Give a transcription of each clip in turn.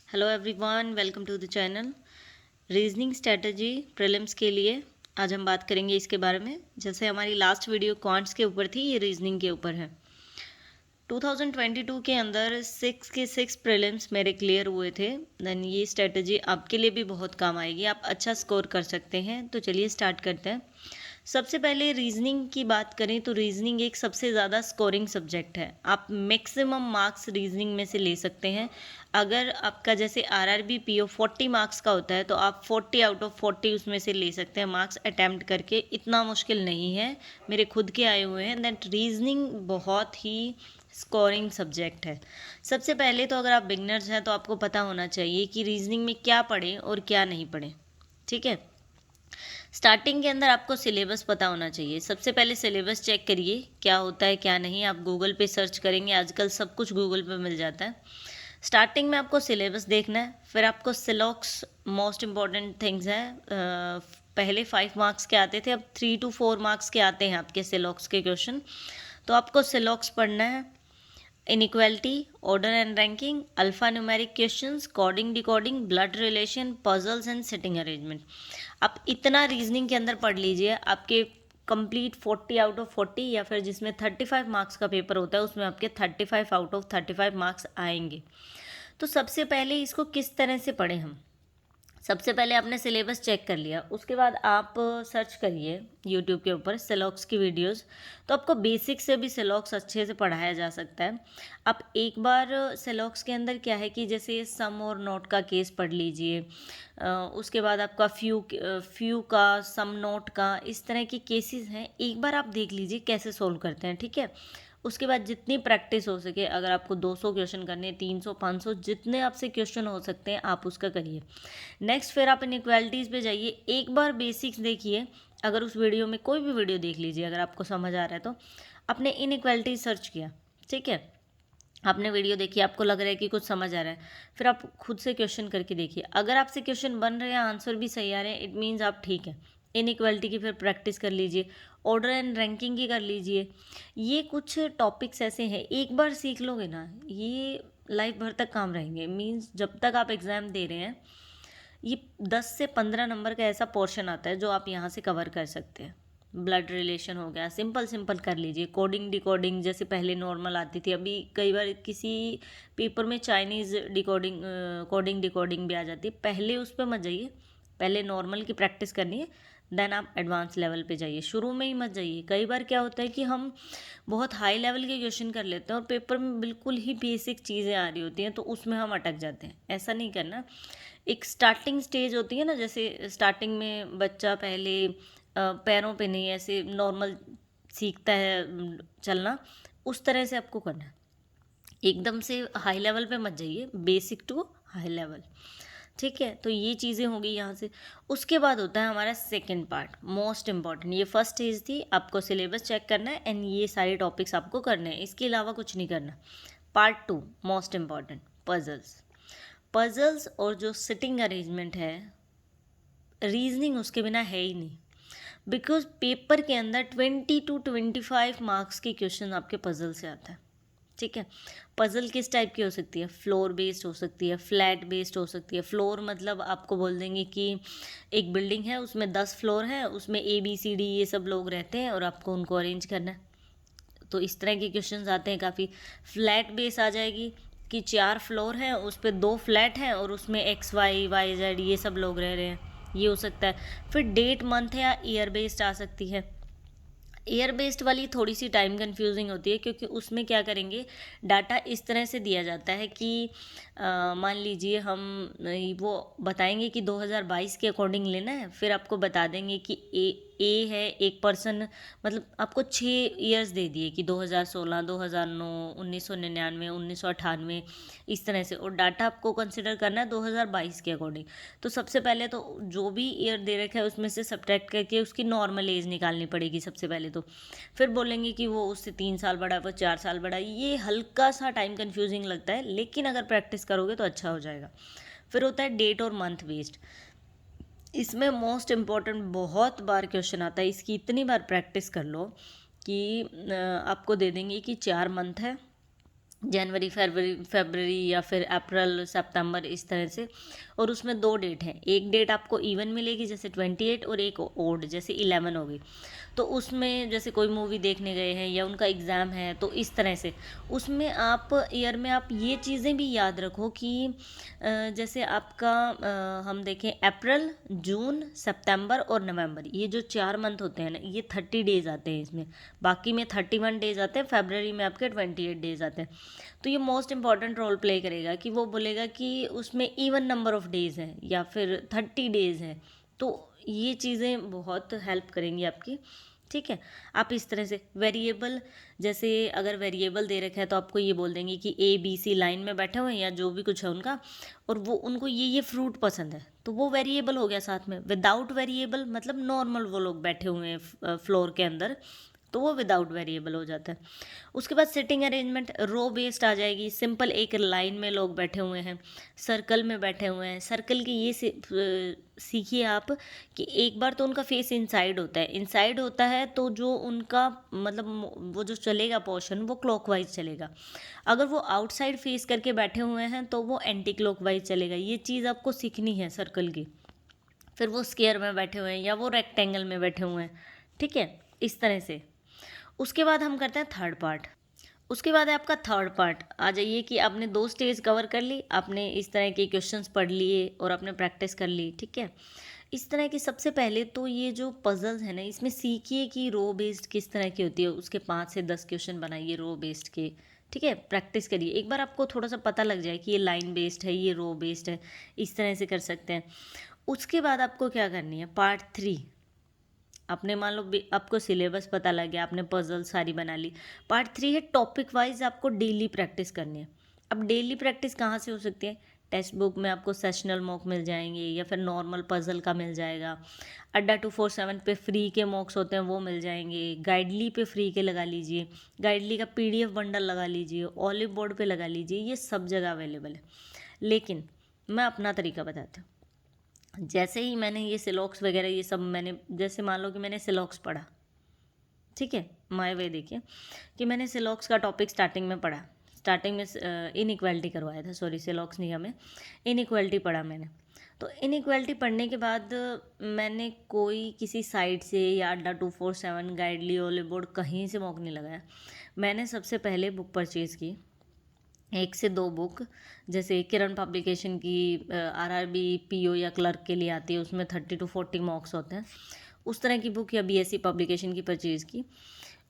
Hello everyone, welcome to the channel. Reasoning strategy prelims के लिए आज हम बात करेंगे इसके बारे में। जैसे हमारी लास्ट वीडियो क्वांट्स के ऊपर थी, ये रीजनिंग के ऊपर है। 2022 के अंदर 6 के 6 प्रीलिम्स मेरे क्लियर हुए थे। देन ये स्ट्रेटजी आपके लिए भी बहुत काम आएगी, आप अच्छा स्कोर कर सकते हैं। तो चलिए स्टार्ट करते हैं। सबसे पहले रीजनिंग की बात करें तो रीजनिंग एक सबसे ज़्यादा स्कोरिंग सब्जेक्ट है। आप मैक्सिमम मार्क्स रीजनिंग में से ले सकते हैं। अगर आपका जैसे आरआरबी पीओ 40 मार्क्स का होता है तो आप 40 आउट ऑफ 40 उसमें से ले सकते हैं मार्क्स अटैम्प्ट करके। इतना मुश्किल नहीं है, मेरे खुद के आए हुए हैं। दैट रीजनिंग बहुत ही स्कोरिंग सब्जेक्ट है। सबसे पहले तो अगर आप बिगनर्स हैं तो आपको पता होना चाहिए कि रीजनिंग में क्या पढ़ें और क्या नहीं पढ़ें। ठीक है, स्टार्टिंग के अंदर आपको सिलेबस पता होना चाहिए। सबसे पहले सिलेबस चेक करिए क्या होता है क्या नहीं। आप गूगल पे सर्च करेंगे, आजकल सब कुछ गूगल पे मिल जाता है। स्टार्टिंग में आपको सिलेबस देखना है, फिर आपको सिलॉक्स मोस्ट इम्पॉर्टेंट थिंग्स हैं। पहले 5 मार्क्स के आते थे, अब 3 to 4 मार्क्स के आते हैं आपके सिलॉक्स के क्वेश्चन। तो आपको सिलॉक्स पढ़ना है। Inequality, order and ranking, alpha numeric questions, coding decoding, blood relation, puzzles and sitting arrangement. आप इतना रीजनिंग के अंदर पढ़ लीजिए, आपके कंप्लीट 40 आउट ऑफ 40 या फिर जिसमें 35 मार्क्स का पेपर होता है उसमें आपके 35 आउट ऑफ 35 मार्क्स आएंगे। तो सबसे पहले इसको किस तरह से पढ़ें हम। सबसे पहले आपने सिलेबस चेक कर लिया, उसके बाद आप सर्च करिए यूट्यूब के ऊपर सिलॉक्स की वीडियोस। तो आपको बेसिक से भी सिलॉक्स अच्छे से पढ़ाया जा सकता है। आप एक बार सिलॉक्स के अंदर क्या है कि जैसे सम और नोट का केस पढ़ लीजिए, उसके बाद आपका फ्यू का, सम नोट का, इस तरह के केसेस हैं। एक बार आप देख लीजिए कैसे सोल्व करते हैं। ठीक है, उसके बाद जितनी प्रैक्टिस हो सके, अगर आपको 200 क्वेश्चन करने, 300, 500, जितने आपसे क्वेश्चन हो सकते हैं आप उसका करिए। नेक्स्ट फिर आप इनइक्वालिटीज़ पे जाइए, एक बार बेसिक्स देखिए। अगर उस वीडियो में कोई भी वीडियो देख लीजिए, अगर आपको समझ आ रहा है तो आपने इनइक्वालिटीज सर्च किया। ठीक है, आपने वीडियो देखी, आपको लग रहा है कि कुछ समझ आ रहा है, फिर आप खुद से क्वेश्चन करके देखिए। अगर आपसे क्वेश्चन बन रहे हैं, आंसर भी सही आ रहे हैं, इट मीन्स आप ठीक है। इनइक्वालिटी की फिर प्रैक्टिस कर लीजिए, ऑर्डर एंड रैंकिंग की कर लीजिए। ये कुछ टॉपिक्स ऐसे हैं, एक बार सीख लोगे ना, ये लाइफ भर तक काम रहेंगे। मीन्स जब तक आप एग्ज़ाम दे रहे हैं, ये 10 से 15 नंबर का ऐसा पोर्शन आता है जो आप यहाँ से कवर कर सकते हैं। ब्लड रिलेशन हो गया, सिंपल सिंपल कर लीजिए। कोडिंग डिकोडिंग जैसे पहले नॉर्मल आती थी, अभी कई बार किसी पेपर में चाइनीज़ डिकोडिंग कोडिंग डिकोडिंग भी आ जाती है। पहले उस पर मत जाइए, पहले नॉर्मल की प्रैक्टिस करनी है, देन आप एडवांस लेवल पे जाइए। शुरू में ही मत जाइए। कई बार क्या होता है कि हम बहुत हाई लेवल के क्वेश्चन कर लेते हैं और पेपर में बिल्कुल ही बेसिक चीज़ें आ रही होती हैं, तो उसमें हम अटक जाते हैं। ऐसा नहीं करना। एक स्टार्टिंग स्टेज होती है ना, जैसे स्टार्टिंग में बच्चा पहले पैरों पे नहीं, ऐसे नॉर्मल सीखता है चलना, उस तरह से आपको करना है। एकदम से हाई लेवल पे मत जाइए, बेसिक टू हाई लेवल। ठीक है, तो ये चीज़ें होंगी यहाँ से। उसके बाद होता है हमारा सेकंड पार्ट, मोस्ट इम्पॉर्टेंट। ये फर्स्ट स्टेज थी, आपको सिलेबस चेक करना है एंड ये सारे टॉपिक्स आपको करने हैं, इसके अलावा कुछ नहीं करना। Part 2 most important, puzzles. Puzzles और जो सिटिंग अरेंजमेंट है, रीजनिंग उसके बिना है ही नहीं। बिकॉज पेपर के अंदर 20 to 25 मार्क्स के क्वेश्चन आपके पजल से आता है। ठीक है, पजल किस टाइप की हो सकती है, फ्लोर बेस्ड हो सकती है, फ्लैट बेस्ड हो सकती है। फ्लोर मतलब आपको बोल देंगे कि एक बिल्डिंग है, उसमें 10 फ्लोर है, उसमें ABCD ये सब लोग रहते हैं और आपको उनको अरेंज करना है। तो इस तरह के क्वेश्चंस आते हैं काफ़ी। फ्लैट बेस आ जाएगी कि 4 फ्लोर हैं, उस पर 2 फ्लैट हैं और उसमें XYYZ ये सब लोग रह रहे हैं, ये हो सकता है। फिर डेट मंथ या ईयर बेस्ड आ सकती है। ईयर बेस्ड वाली थोड़ी सी टाइम कंफ्यूजिंग होती है, क्योंकि उसमें क्या करेंगे, डाटा इस तरह से दिया जाता है कि मान लीजिए हम वो बताएंगे कि 2022 के अकॉर्डिंग लेना है, फिर आपको बता देंगे कि ए है एक पर्सन, मतलब आपको 6 ईयर्स दे दिए कि 2016, 2009, 1999, 1998, इस तरह से। और डाटा आपको कंसिडर करना है 2022 के अकॉर्डिंग। तो सबसे पहले तो जो भी ईयर दे रखा है उसमें से सब्ट्रैक्ट करके उसकी नॉर्मल एज निकालनी पड़ेगी सबसे पहले तो। फिर बोलेंगे कि वो उससे 3 साल बड़ा, वो 4 साल बड़ा। ये हल्का सा टाइम कंफ्यूजिंग लगता है, लेकिन अगर प्रैक्टिस करोगे तो अच्छा हो जाएगा। फिर होता है डेट और मंथ बेस्ड। इसमें मोस्ट इम्पॉर्टेंट बहुत बार क्वेश्चन आता है, इसकी इतनी बार प्रैक्टिस कर लो कि आपको दे देंगे कि 4 मंथ है, जनवरी, फरवरी या फिर अप्रैल, सितंबर, इस तरह से। और उसमें 2 डेट हैं, एक डेट आपको इवन मिलेगी जैसे 28 और एक ओड जैसे 11 हो गई। तो उसमें जैसे कोई मूवी देखने गए हैं या उनका एग्ज़ाम है तो इस तरह से उसमें आप ईयर में आप ये चीज़ें भी याद रखो कि जैसे आपका हम देखें अप्रैल, जून, सितंबर और नवंबर, ये जो 4 मंथ होते हैं ना, ये 30 डेज आते हैं इसमें। बाकी में 31 डेज आते हैं, फरवरी में आपके 28 डेज आते हैं। तो ये मोस्ट इंपॉर्टेंट रोल प्ले करेगा कि वो बोलेगा कि उसमें इवन नंबर ऑफ डेज हैं या फिर 30 डेज हैं। तो ये चीज़ें बहुत हेल्प करेंगी आपकी। ठीक है, आप इस तरह से वेरिएबल, जैसे अगर वेरिएबल दे रखा है तो आपको ये बोल देंगे कि ABC लाइन में बैठे हुए हैं या जो भी कुछ है उनका, और वो उनको ये फ्रूट पसंद है, तो वो वेरिएबल हो गया साथ में। विदाउट वेरिएबल मतलब नॉर्मल वो लोग बैठे हुए हैं फ्लोर के अंदर, तो वो विदाउट वेरिएबल हो जाता है। उसके बाद सिटिंग अरेंजमेंट रो बेस्ड आ जाएगी, सिंपल एक लाइन में लोग बैठे हुए हैं, सर्कल में बैठे हुए हैं। सर्कल की ये सीखिए आप कि एक बार तो उनका फेस इनसाइड होता है, इनसाइड होता है तो जो उनका मतलब वो जो चलेगा पोर्शन वो क्लॉकवाइज चलेगा। अगर वो आउटसाइड फेस करके बैठे हुए हैं तो वो एंटी क्लॉकवाइज चलेगा। ये चीज़ आपको सीखनी है सर्कल की। फिर वो स्क्वायर में बैठे हुए हैं या वो रेक्टेंगल में बैठे हुए हैं, ठीक है, इस तरह से। उसके बाद हम करते हैं थर्ड पार्ट। उसके बाद है आपका थर्ड पार्ट। आ जाइए कि आपने 2 स्टेज कवर कर ली, आपने इस तरह के क्वेश्चंस पढ़ लिए और आपने प्रैक्टिस कर ली, ठीक है। इस तरह की सबसे पहले तो ये जो पजल्स है ना, इसमें सीखिए कि रो बेस्ड किस तरह की होती है, उसके 5 से 10 क्वेश्चन बनाइए रो बेस्ड के, ठीक है। प्रैक्टिस करिए, एक बार आपको थोड़ा सा पता लग जाए कि ये लाइन बेस्ड है, ये रो बेस्ड है, इस तरह से कर सकते हैं। उसके बाद आपको क्या करनी है, पार्ट 3। आपने मान लो आपको सिलेबस पता लग गया, आपने पजल सारी बना ली। पार्ट 3 है टॉपिक वाइज आपको डेली प्रैक्टिस करनी है। अब डेली प्रैक्टिस कहाँ से हो सकती है, टेक्स्ट बुक में आपको सेशनल मॉक मिल जाएंगे या फिर नॉर्मल पजल का मिल जाएगा। अड्डा 247 पे फ्री के मॉक्स होते हैं वो मिल जाएंगे। गाइडली पे फ्री के लगा लीजिए, गाइडली का PDF बंडल लगा लीजिए, ऑलिव बोर्ड पे लगा लीजिए, ये सब जगह अवेलेबल है। लेकिन मैं अपना तरीका बताती हूँ। जैसे ही मैंने ये सिलॉक्स वगैरह ये सब मैंने, जैसे मान लो कि मैंने सिलॉक्स पढ़ा, ठीक है, माय वे देखिए कि मैंने सिलॉक्स का टॉपिक स्टार्टिंग में पढ़ा, स्टार्टिंग में इनइक्वालिटी करवाया था, सॉरी सिलॉक्स नहीं, हमें इनइक्वालिटी पढ़ा मैंने। तो इनइक्वालिटी पढ़ने के बाद मैंने कोई किसी साइट से या अड्डा 247 गाइडली ओलिव बोर्ड कहीं से मॉक नहीं लगाया। मैंने सबसे पहले बुक परचेज़ की, 1 से 2 बुक, जैसे किरण पब्लिकेशन की RRB PO या क्लर्क के लिए आती है, उसमें 30 to 40 मॉक्स होते हैं, उस तरह की बुक या BSc पब्लिकेशन की परचेज़ की।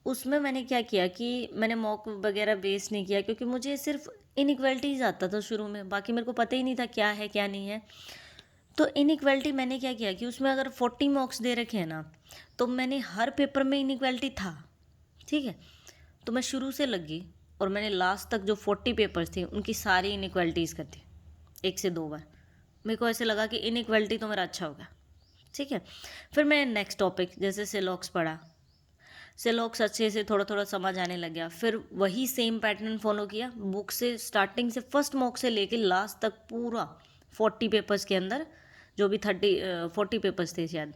उसमें मैंने क्या किया कि मैंने मॉक वगैरह वेस्ट नहीं किया, क्योंकि मुझे सिर्फ इनइक्वालिटीज आता था शुरू में, बाकी मेरे को पता ही नहीं था क्या है क्या नहीं है। तो इनइक्वालिटी मैंने क्या किया कि उसमें अगर 40 मॉक्स दे रखे हैं ना, तो मैंने हर पेपर में इनइक्वालिटी था, ठीक है। तो मैं शुरू से लग गई और मैंने लास्ट तक जो 40 पेपर्स थे उनकी सारी इनइक्वालिटीज़ कर दी 1 से 2 बार। मेरे को ऐसे लगा कि इनइक्वालिटी तो मेरा अच्छा होगा, ठीक है। फिर मैंने नेक्स्ट टॉपिक जैसे सिलॉक्स पढ़ा, सिलॉक्स अच्छे से थोड़ा थोड़ा समझ आने लग गया। फिर वही सेम पैटर्न फॉलो किया, बुक से स्टार्टिंग से फर्स्ट मॉक से लेके लास्ट तक पूरा 40 पेपर्स के अंदर, जो भी 40 पेपर्स थे शायद,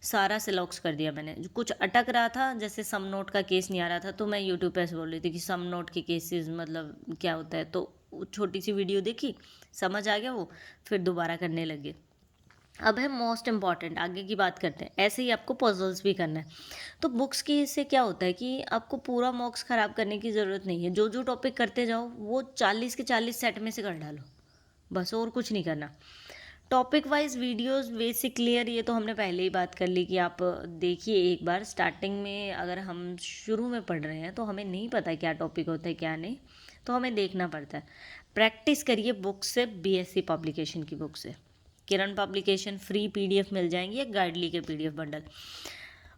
सारा सिलॉक्स कर दिया मैंने। जो कुछ अटक रहा था, जैसे सम नोट का केस नहीं आ रहा था, तो मैं यूट्यूब पे ऐसे बोल रही थी कि सम नोट के केसेस मतलब क्या होता है, तो छोटी सी वीडियो देखी, समझ आ गया वो, फिर दोबारा करने लगे। अब है मोस्ट इम्पॉर्टेंट, आगे की बात करते हैं। ऐसे ही आपको पजल्स भी करना है। तो बुक्स की इससे क्या होता है कि आपको पूरा मॉक्स ख़राब करने की ज़रूरत नहीं है। जो जो टॉपिक करते जाओ वो 40 के 40 सेट में से कर डालो, बस, और कुछ नहीं करना। Topic wise videos basic clear, ये तो हमने पहले ही बात कर ली कि आप देखिए एक बार। स्टार्टिंग में अगर हम शुरू में पढ़ रहे हैं तो हमें नहीं पता क्या टॉपिक होता है क्या नहीं, तो हमें देखना पड़ता है। प्रैक्टिस करिए बुक से, BSc पब्लिकेशन की बुक से। किरण पब्लिकेशन फ्री PDF मिल जाएंगी या गाइडली के PDF बंडल।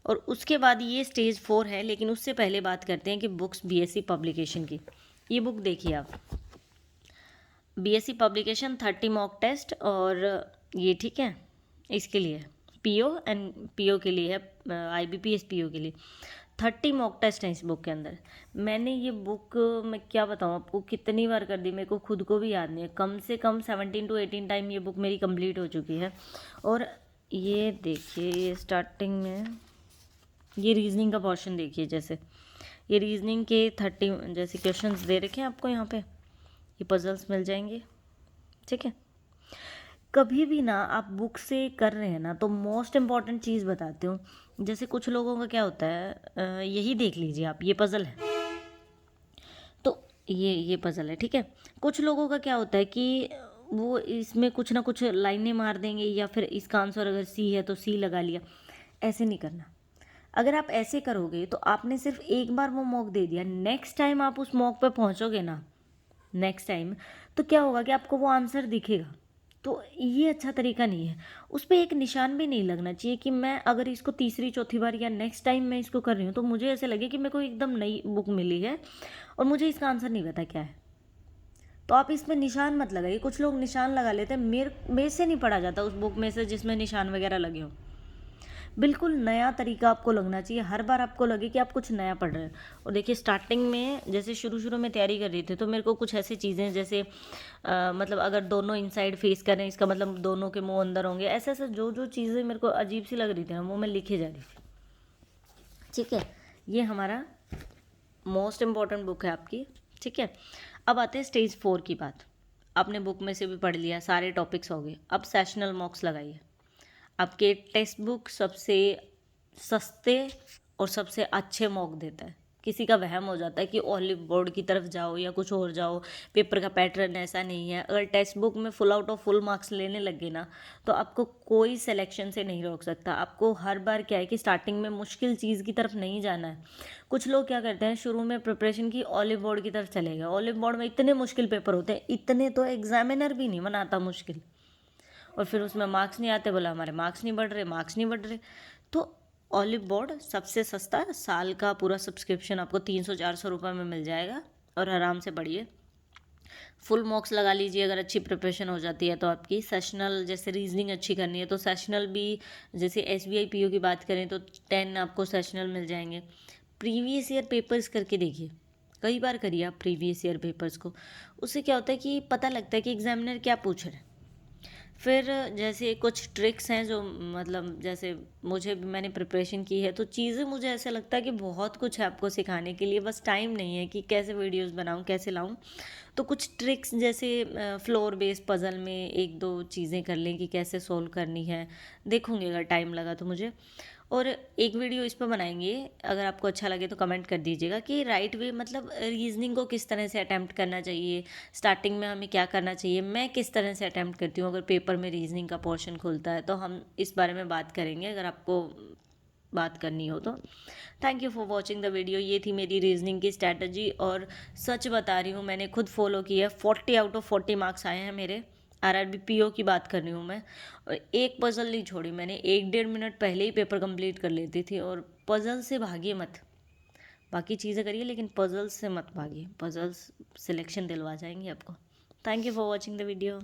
और उसके बाद ये स्टेज 4 है, लेकिन उससे पहले बात करते हैं कि बुक्स BSc पब्लिकेशन की। ये बुक देखिए आप, BSc पब्लिकेशन 30 मॉक टेस्ट, और ये ठीक है, इसके लिए PO के लिए है, IBPS PO के लिए 30 मॉक टेस्ट हैं इस बुक के अंदर। मैंने ये बुक, मैं क्या बताऊँ आपको, कितनी बार कर दी मेरे को खुद को भी याद नहीं है। कम से कम 17 to 18 टाइम ये बुक मेरी कंप्लीट हो चुकी है। और ये देखिए, ये स्टार्टिंग में ये रीजनिंग का पोर्शन देखिए, जैसे ये रीजनिंग के 30 जैसे क्वेश्चंस दे रखे हैं आपको यहाँ पे, ये पजल्स मिल जाएंगे, ठीक है। कभी भी ना आप बुक से कर रहे हैं ना, तो मोस्ट इम्पॉर्टेंट चीज़ बताती हूँ। जैसे कुछ लोगों का क्या होता है, यही देख लीजिए आप, ये पज़ल है, तो ये पज़ल है, ठीक है। कुछ लोगों का क्या होता है कि वो इसमें कुछ ना कुछ लाइनें मार देंगे, या फिर इसका आंसर अगर सी है तो सी लगा लिया। ऐसे नहीं करना। अगर आप ऐसे करोगे तो आपने सिर्फ एक बार वो मॉक दे दिया, नेक्स्ट टाइम आप उस मॉक पे पहुंचोगे ना, नेक्स्ट टाइम, तो क्या होगा कि आपको वो आंसर दिखेगा। तो ये अच्छा तरीका नहीं है। उस पर एक निशान भी नहीं लगना चाहिए कि मैं अगर इसको तीसरी चौथी बार या नेक्स्ट टाइम मैं इसको कर रही हूँ तो मुझे ऐसे लगे कि मेरे को एकदम नई बुक मिली है और मुझे इसका आंसर नहीं पता क्या है। तो आप इसमें निशान मत लगाइए। कुछ लोग निशान लगा लेते हैं, मेरे से नहीं पढ़ा जाता उस बुक में से जिसमें निशान वगैरह लगे हों। बिल्कुल नया तरीका आपको लगना चाहिए, हर बार आपको लगे कि आप कुछ नया पढ़ रहे हैं। और देखिए स्टार्टिंग में जैसे शुरू में तैयारी कर रही थी तो मेरे को कुछ ऐसी चीज़ें जैसे मतलब अगर दोनों इनसाइड फेस करें इसका मतलब दोनों के मुंह अंदर होंगे, ऐसे ऐसे जो चीज़ें मेरे को अजीब सी लग रही थी ना वो मैं लिखे जा रही थी, ठीक है। ये हमारा मोस्ट इम्पॉर्टेंट बुक है आपकी, ठीक है। अब आते हैं स्टेज 4 की बात। आपने बुक में से भी पढ़ लिया, सारे टॉपिक्स हो गए, अब सेशनल मॉक्स लगाइए। आपके टेक्स्ट बुक सबसे सस्ते और सबसे अच्छे मॉक देता है। किसी का वहम हो जाता है कि ऑलिव बोर्ड की तरफ जाओ या कुछ और जाओ, पेपर का पैटर्न ऐसा नहीं है। अगर टेक्स्ट बुक में full out of full marks लेने लगे ना तो आपको कोई सिलेक्शन से नहीं रोक सकता। आपको हर बार क्या है कि स्टार्टिंग में मुश्किल चीज़ की तरफ नहीं जाना है। कुछ लोग क्या करते हैं शुरू में प्रिपरेशन की ऑलिव बोर्ड की तरफ चले गए। ऑलिव बोर्ड में इतने मुश्किल पेपर होते हैं, इतने तो एग्जामिनर भी नहीं बनाता मुश्किल, और फिर उसमें मार्क्स नहीं आते, बोला हमारे मार्क्स नहीं बढ़ रहे। तो ऑलिव बोर्ड सबसे सस्ता, साल का पूरा सब्सक्रिप्शन आपको 300-400 रुपये में मिल जाएगा और आराम से पढ़िए। फुल मार्क्स लगा लीजिए अगर अच्छी प्रिपरेशन हो जाती है तो आपकी। सेशनल जैसे रीजनिंग अच्छी करनी है तो सेशनल भी, जैसे SBI PO की बात करें तो 10 आपको सेशनल मिल जाएंगे। प्रीवियस ईयर पेपर्स करके देखिए, कई बार करिए आप प्रीवियस ईयर पेपर्स को। उससे क्या होता है कि पता लगता है कि एग्जामिनर क्या पूछ रहे हैं। फिर जैसे कुछ ट्रिक्स हैं जो मतलब जैसे मैंने प्रिपरेशन की है तो चीज़ें मुझे ऐसा लगता है कि बहुत कुछ है आपको सिखाने के लिए, बस टाइम नहीं है कि कैसे वीडियोस बनाऊं, कैसे लाऊं। तो कुछ ट्रिक्स जैसे फ्लोर बेस्ड पज़ल में एक दो चीज़ें कर लें कि कैसे सोल्व करनी है, देखूंगी अगर टाइम लगा तो मुझे। और एक वीडियो इस पर बनाएंगे, अगर आपको अच्छा लगे तो कमेंट कर दीजिएगा कि राइट वे मतलब रीजनिंग को किस तरह से अटैम्प्ट करना चाहिए, स्टार्टिंग में हमें क्या करना चाहिए, मैं किस तरह से अटैम्प्ट करती हूँ अगर पेपर में रीजनिंग का पोर्शन खुलता है, तो हम इस बारे में बात करेंगे अगर आपको बात करनी हो तो। Thank you for watching the video. ये थी मेरी रीजनिंग की स्ट्रैटेजी और सच बता रही हूँ मैंने खुद फॉलो की है। 40 आउट ऑफ 40 मार्क्स आए हैं मेरे। RRB PO की बात कर रही हूँ मैं, और एक पज़ल नहीं छोड़ी मैंने। 1-1.5 मिनट पहले ही पेपर कंप्लीट कर लेती थी। और पज़ल से भागिए मत, बाकी चीज़ें करिए लेकिन पज़ल्स से मत भागिए, पज़ल्स सिलेक्शन दिलवा जाएंगे आपको। Thank you for watching the video.